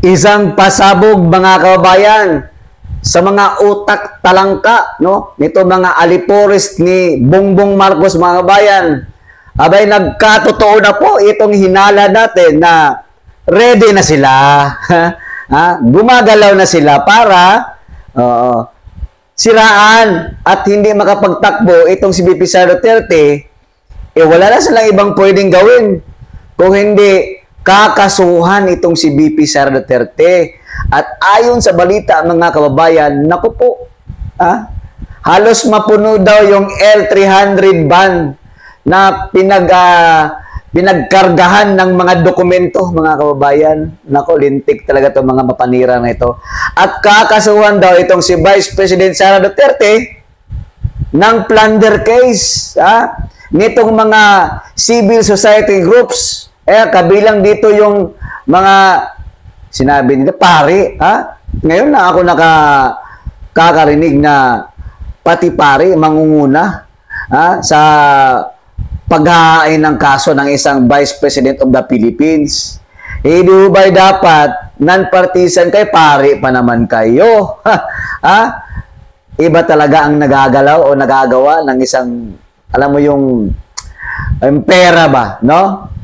Isang pasabog mga kababayan sa mga utak talangka no nito mga alipores ni Bongbong Marcos mga kababayan. Abay nagkatotoo na po itong hinala natin na ready na sila. Gumagalaw na sila para siraan at hindi makapagtakbo itong si VP Sara Duterte. Wala na silang ibang pwedeng gawin kung hindi kakasuhan itong si VP Sara Duterte. At ayon sa balita mga kababayan, naku po, halos mapuno daw yung L300 van na pinagkargahan ng mga dokumento mga kababayan. Naku, lintik talaga itong mga mapanira na ito. At kakasuhan daw itong si Vice President Sara Duterte ng plunder case nitong mga civil society groups. Kabilang dito yung mga sinabi nila, pare, ngayon na ako nakakarinig na pati pare mangunguna sa paghahain ng kaso ng isang Vice President of the Philippines. Di ba dapat non-partisan kay pare pa naman kayo? Iba talaga ang nagagalaw o nagagawa ng isang, alam mo yung pera ba, no?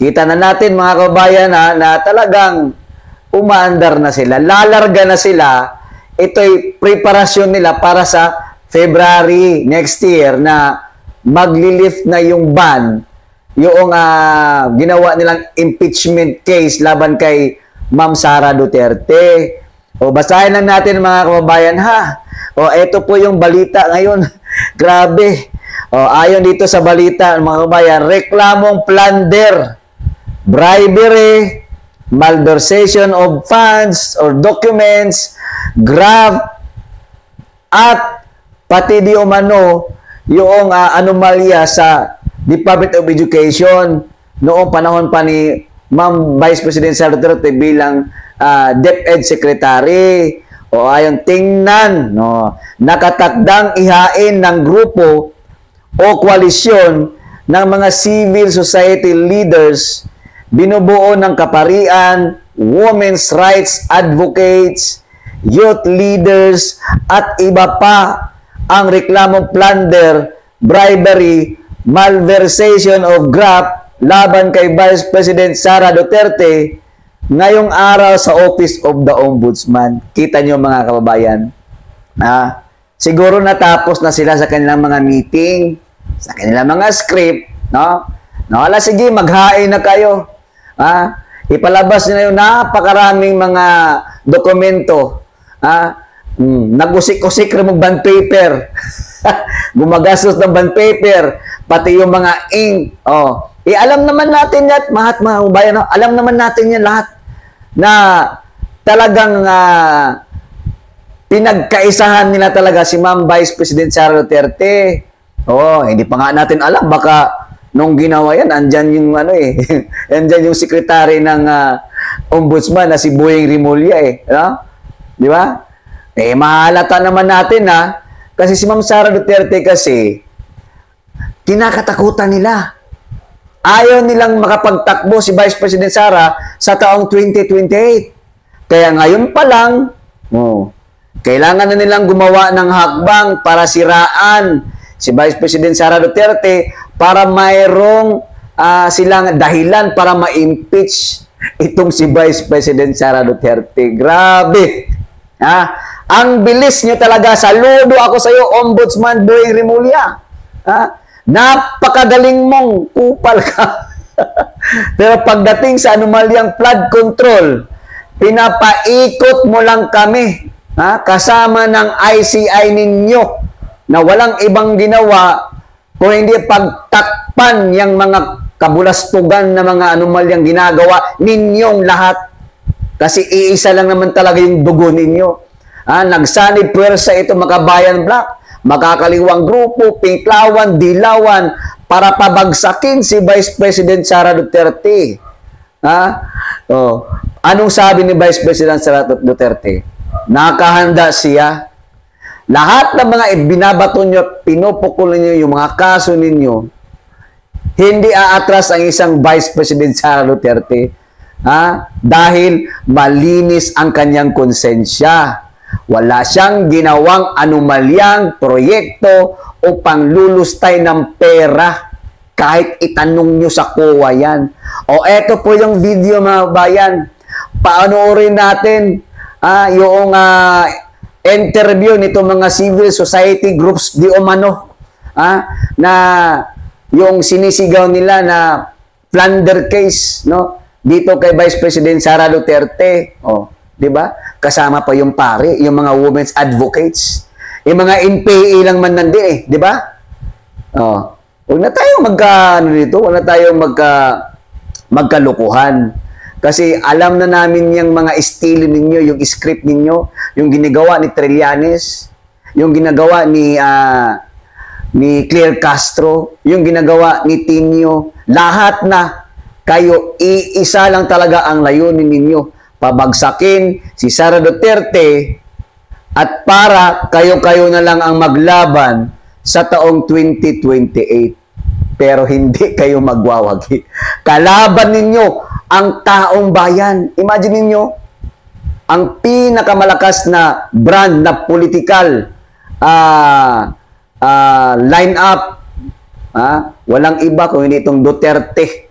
Kita na natin mga kabayan na talagang umaandar na sila, lalarga na sila. Ito'y preparasyon nila para sa February next year na maglilift na yung ban, yung ginawa nilang impeachment case laban kay Ma'am Sara Duterte. Basahin lang natin mga kababayan ito po yung balita ngayon. Grabe. Ayon dito sa balita mga kababayan, reklamong plunder, bribery, malversation of funds or documents, graft, at pati di umano yung anomalya sa Department of Education noong panahon pa ni Ma'am Vice President Sara Duterte bilang DepEd Secretary. Ayon tingnan, nakatakdang ihain ng grupo o koalisyon ng mga civil society leaders, binubuo ng kaparian, women's rights advocates, youth leaders, at iba pa ang reklamong plunder, bribery, malversation of graft laban kay Vice President Sara Duterte ngayong araw sa Office of the Ombudsman. Kita nyo mga kababayan, siguro natapos na sila sa kanilang mga meeting, sa kanilang mga script, no? Sige, maghain na kayo. Ipalabas nyo na yung napakaraming mga dokumento. Nagusik-usik rin bond paper. Gumagastos ng bond paper. Pati yung mga ink. Alam naman natin yan, mga kabayan, alam naman natin yan lahat na talagang pinagkaisahan nila talaga si Ma'am Vice President Sara Duterte. Hindi pa nga natin alam, baka nung ginawa yan, andyan yung andyan yung secretary ng ombudsman na si Boyeng Rimulya di ba? Mahalata naman natin kasi si Ma'am Sara Duterte kasi kinakatakutan nila. Ayaw nilang makapagtakbo si Vice President Sara sa taong 2028. Kaya ngayon pa lang, kailangan na nilang gumawa ng hakbang para siraan si Vice President Sara Duterte para mayroong silang dahilan para ma-impeach itong si Vice President Sara Duterte. Grabe! Ang bilis nyo talaga. Saludo ako sa iyo, Ombudsman Boyeng Rimulya. Napakagaling mong kupal ka. Pero pagdating sa anomalyang flood control, pinapaikot mo lang kami kasama ng ICI ninyo na walang ibang ginawa kung hindi pagtakpan yung mga kabulastugan na mga anomalyang ginagawa ninyong lahat. Kasi iisa lang naman talaga yung dugo ninyo. Nagsanib puwersa ito Makabayan Black, makakaliwang grupo, Pinklawan, Dilawan, para pabagsakin si Vice President Sara Duterte. Anong sabi ni Vice President Sara Duterte? Nakahanda siya. Lahat ng mga binabato nyo, pinupukul ninyo yung mga kaso ninyo, hindi aatras ang isang Vice President Sara Duterte. Dahil malinis ang kanyang konsensya. Wala siyang ginawang anomalyang proyekto o panglulustay ng pera. Kahit itanong nyo sa COA yan. O eto po yung video mga bayan. Paanoorin natin yung interview nito mga civil society groups di umano. Na yung sinisigaw nila na plunder case, no? Dito kay Vice President Sara Duterte, di ba? Kasama pa yung pare, yung mga women's advocates, yung mga NPA lang man di ba? Huwag na tayong huwag na tayong magkalukuhan. Kasi alam na namin yung mga estilo ninyo, yung script ninyo, yung ginagawa ni Trillanes, yung ginagawa ni Claire Castro, yung ginagawa ni Tinio, lahat na kayo, iisa lang talaga ang layunin ninyo, pabagsakin si Sara Duterte at para kayo-kayo na lang ang maglaban sa taong 2028. Pero hindi kayo magwawagi. Kalaban ninyo ang taong bayan. Imagine ninyo, ang pinakamalakas na brand na political line-up, walang iba kung hindi itong Duterte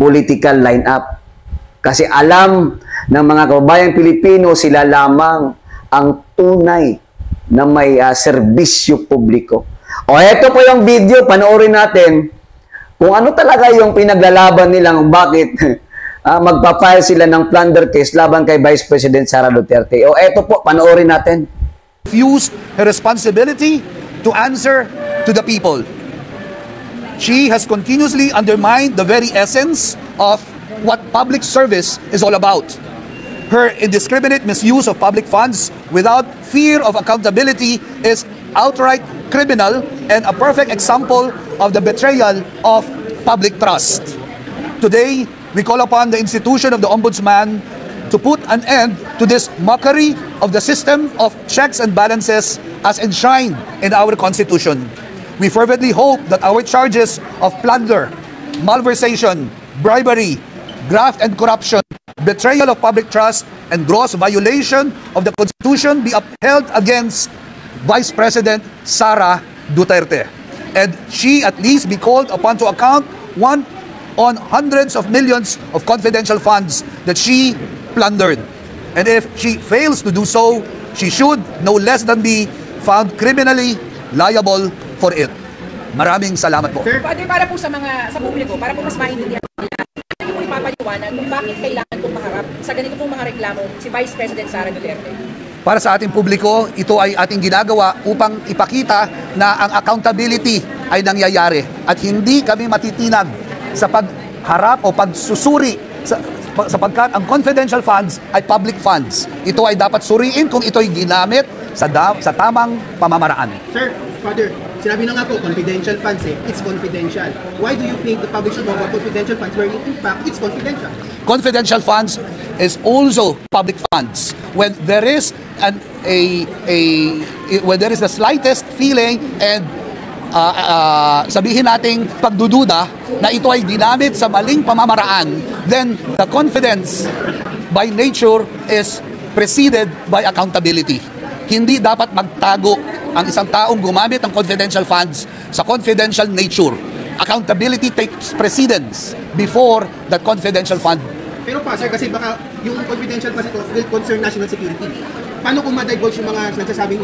political line-up. Kasi alam ng mga kababayang Pilipino, sila lamang ang tunay na may serbisyo publiko. Eto po yung video, panoorin natin kung ano talaga yung pinaglalaban nilang bakit magpa-file sila ng plunder case laban kay Vice President Sara Duterte. Eto po, panoorin natin. Refused her responsibility to answer to the people. She has continuously undermined the very essence of what public service is all about. Her indiscriminate misuse of public funds without fear of accountability is outright criminal and a perfect example of the betrayal of public trust. Today, we call upon the institution of the Ombudsman to put an end to this mockery of the system of checks and balances as enshrined in our Constitution. We fervently hope that our charges of plunder, malversation, bribery, graft and corruption, betrayal of public trust, and gross violation of the Constitution be upheld against Vice President Sara Duterte, and she at least be called upon to account on hundreds of millions of confidential funds that she plundered. And if she fails to do so, she should no less than be found criminally liable for it. Maraming salamat po. Sir, para po sa publiko, para po mas maintindihan nila, ano po ipapaliwanag kung bakit kailangan pong maharap sa ganito pong mga reklamo si Vice President Sara Duterte? Para sa ating publiko, ito ay ating ginagawa upang ipakita na ang accountability ay nangyayari at hindi kami matitinag sa pagharap o pagsusuri sapagkat ang confidential funds ay public funds. Ito ay dapat suriin kung ito ay ginamit sa tamang pamamaraan. Sir, Father, sinabi na nga po, confidential funds it's confidential. Why do you think the public should know about confidential funds where in fact it's confidential? Confidential funds is also public funds. When there is when there is the slightest feeling and sabihin nating pagdududa na ito ay ginamit sa maling pamamaraan, then the confidence by nature is preceded by accountability. Hindi dapat magtago ang isang taong gumamit ng confidential funds sa confidential nature. Accountability takes precedence before that confidential fund. Pero pa, sir, kasi baka yung confidential funds ito will concern national security. Paano kung ma-divulge yung mga sinasabing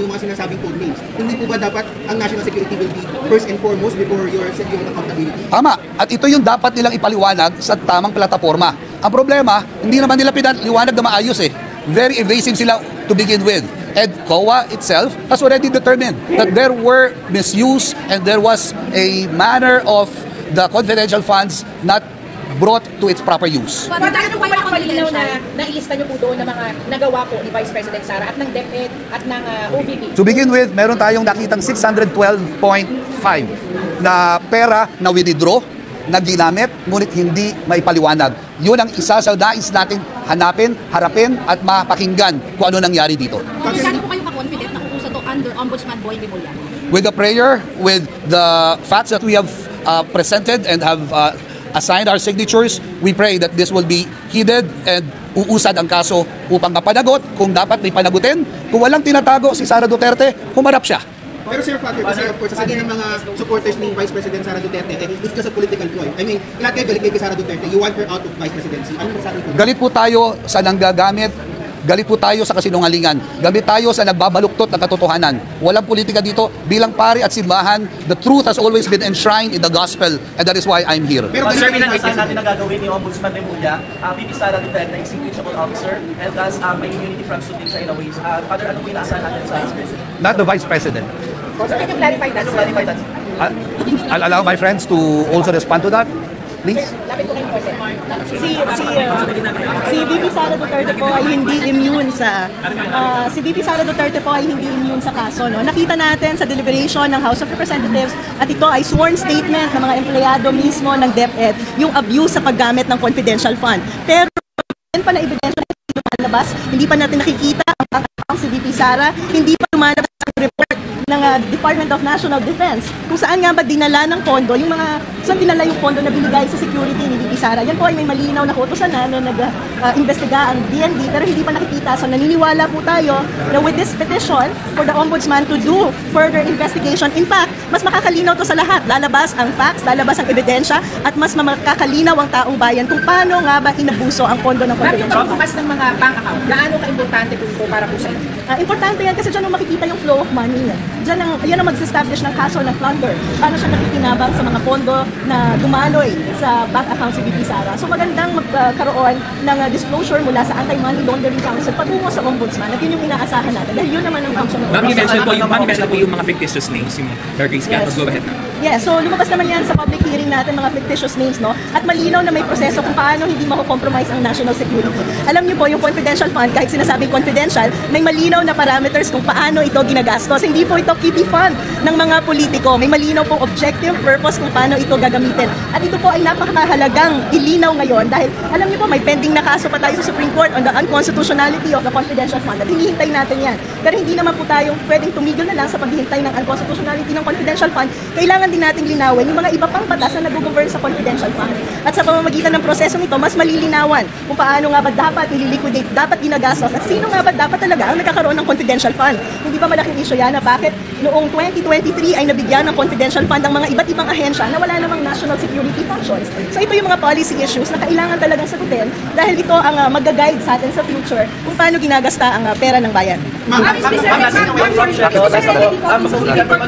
code names? Hindi po ba dapat ang national security will be first and foremost before your accountability? Tama. At ito yung dapat nilang ipaliwanag sa tamang plataforma. Ang problema, hindi naman nila pinaliwanag na maayos Very evasive sila to begin with. And COA itself has already determined that there were misuse and there was a manner of the confidential funds not brought to its proper use. Ano po yung palinaw na nailista niyo po doon na mga nagawa po ni Vice President Sara at ng DepEd at ng OVP? To begin with, meron tayong nakitang 612.5 na pera na withdraw, na ginamit, ngunit hindi maipaliwanag. Yun ang isa sa nais natin hanapin, harapin, at mapakinggan kung ano nangyari dito. Saan po kayo ka-confident na kukusa to under Ombudsman Boy Remulla? With the prayer, with the facts that we have presented and have assigned our signatures. We pray that this will be heeded and uusad ang kaso upang mapanagot kung dapat may panagutin. Kung walang tinatago si Sara Duterte, humarap siya. Pero Sir Father, kasi of course, sasabihin ng mga supporters ni Vice President Sara Duterte, it's just a political ploy. I mean, lahat kayo galit kay Sara Duterte, you want her out of Vice Presidency. Ano masabi ko? Galit po tayo sa nanggagamit, galit po tayo sa kasinungalingan, galit tayo sa nagbabaluktot ng katotohanan. Walang politika dito. Bilang pari at simbahan, the truth has always been enshrined in the gospel, and that is why I'm here. Pero Sir, galit pinag-asahan natin na gagawin ni Ombudsman Remulla, VP Sara Duterte, executive officer, and thus may immunity from suit din siya in a way. Father, ano po inaasahan natin sa Vice President? Not the Vice President. So, can you clarify that? Clarify that. I'll allow my friends to also respond to that. Please. Lapit ko kayo po, sir. Si VP Sara Duterte po ay hindi immune sa kaso, no. Nakita natin sa deliberation ng House of Representatives at ito ay sworn statement ng mga empleyado mismo ng DepEd yung abuse sa paggamit ng confidential fund. Pero pa na ebidensya na hindi lumalabas, hindi pa natin nakikita ang account si VP Sara, hindi pa lumalabas ang report ng Department of National Defense kung saan nga ba dinala ng pondo saan dinala yung pondo na binigay sa security ni VP Sara. Yan po ay may malinaw na kutusan na nag-investiga ang DND pero hindi pa nakikita. So naniniwala po tayo na with this petition for the Ombudsman to do further investigation, in fact, mas makakalinaw to sa lahat. Lalabas ang facts, lalabas ang ebidensya at mas makakalinaw ang taong bayan kung paano nga ba inabuso ang pondo ng Ma'am, yung confidential fund. pagbukas ng mga bank account, gaano ka-importante po ito para po sa inyo? Importante yan kasi dyan makikita yung flow of money. Yan ang mag-establish ng kaso ng plunder. Paano siya nakikinabang sa mga pondo na dumaloy sa bank account si VP Sara. So magandang magkaroon ng disclosure mula sa Anti-Money Laundering Council patungo sa Ombudsman at yun yung inaasahan natin. Dahil yun naman ang function ng Ma'am, you mentioned Ombudsman. po yung mga fictitious names, yung Hurricane Scandals. Go ahead. Yeah, so lumabas naman yan sa public hearing natin mga fictitious names, no? At malinaw na may proseso kung paano hindi mako-compromise ang national security. Alam niyo po, yung confidential fund, kahit sinasabing confidential, may malinaw na parameters kung paano ito ginagastos. Hindi po ito kitty fund ng mga politiko. May malinaw pong objective, purpose kung paano ito gagamitin. At ito po ay napakahalagang ilinaw ngayon dahil alam niyo po, may pending na kaso pa tayo sa Supreme Court on the unconstitutionality of the confidential fund. At hinihintay natin yan. Pero hindi naman po tayo pwedeng tumigil na lang sa paghihintay ng unconstitutionality ng confidential fund. Kailangan din nating linawin yung mga iba pang batas na nag-govern sa confidential fund. At sa pamamagitan ng prosesong ito, mas malilinawan kung paano nga ba dapat nililiquidate, dapat ginagastos, at sino nga ba dapat talaga ang nagkakaroon ng confidential fund. Hindi ba malaking issue yan na bakit noong 2023 ay nabigyan ng confidential fund ang mga iba't ibang ahensya na wala namang national security functions. So ito yung mga policy issues na kailangan talagang sagutin dahil ito ang mag-guide sa atin sa future kung paano ginagasta ang pera ng bayan.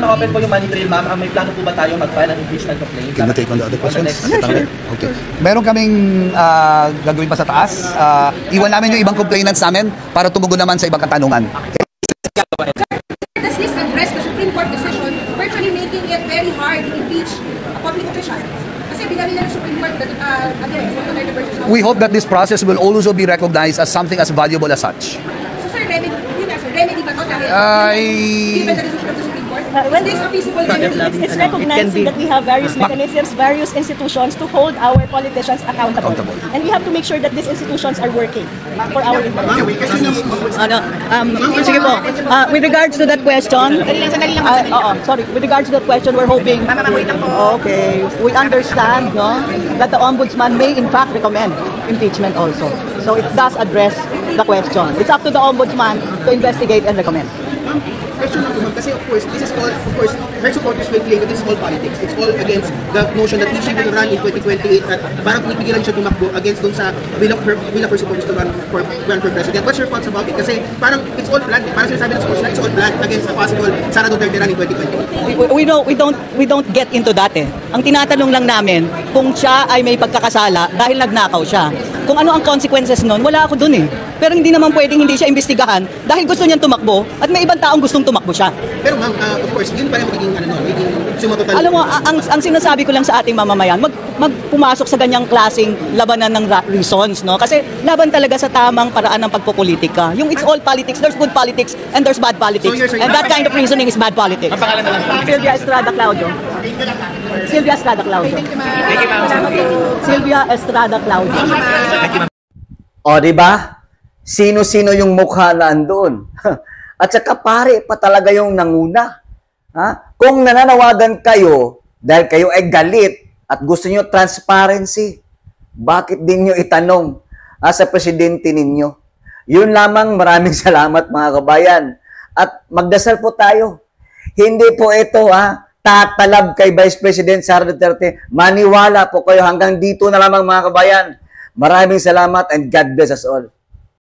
Open po yung money trail, ma'am. May plano po ba tayo mag-file ng impeachment complaint? Can you take on the other questions? Yeah, sure. Okay. Meron kaming gagawin pa sa taas. Iwan namin yung ibang complainants namin para tumugon naman sa ibang katanungan. Does this address the Supreme Court decision virtually making it very hard to impeach a public official? Kasi binali na ng Supreme Court that, again, Duterte versus We hope that this process will also be recognized as something as valuable as such. So, sir, remedy ba ito dahil given the decision of the Supreme Court? Well, Is this a feasible remedy? It's recognizing that we have various mechanisms, various institutions to hold our politicians accountable. And we have to make sure that these institutions are working for our interest. Sige po. With regards to that question, with regards to that question, we're hoping, okay, we understand, no, that the Ombudsman may in fact recommend impeachment also. So it does address the question. It's up to the Ombudsman to investigate and recommend. Question lang po, ma'am, kasi of course, this is all, of course, her supporters will claim that this is all politics. It's all against the notion that she will run in 2028 at parang pinipigilan siya tumakbo against dun sa will of her supporters to run for president. What's your thoughts about it? Kasi parang it's all planned. Parang sinasabi ng supporters na it's all planned against a possible Sara Duterte run in 2028. We don't get into that eh. Ang tinatanong lang namin kung siya ay may pagkakasala dahil nagnakaw siya. Kung ano ang consequences nun, wala ako dun eh. Pero hindi naman pwedeng hindi siya imbestigahan dahil gusto niyang tumakbo at may ibang taong gustong tumakbo siya. Pero ma'am, of course, yun pa rin magiging sumatotal. Alam mo, ang sinasabi ko lang sa ating mamamayan, pumasok sa ganyang klaseng labanan ng reasons, no? Kasi laban talaga sa tamang paraan ng pagpopolitika. Yung it's all politics, there's good politics and there's bad politics. And that kind of reasoning is bad politics. Sylvia Estrada Claudio. Sylvia Estrada Claudio. Sylvia Estrada Claudio. O, di ba? Sino-sino yung mukha na andun? At saka pare pa talaga yung nanguna. Ha? Kung nananawagan kayo dahil kayo ay galit at gusto nyo transparency, bakit din nyo itanong sa presidente ninyo? Yun lamang, maraming salamat mga kabayan. At magdasal po tayo. Hindi po ito tatalab kay Vice President Sara Duterte. Maniwala po kayo hanggang dito na lamang mga kabayan. Maraming salamat and God bless us all.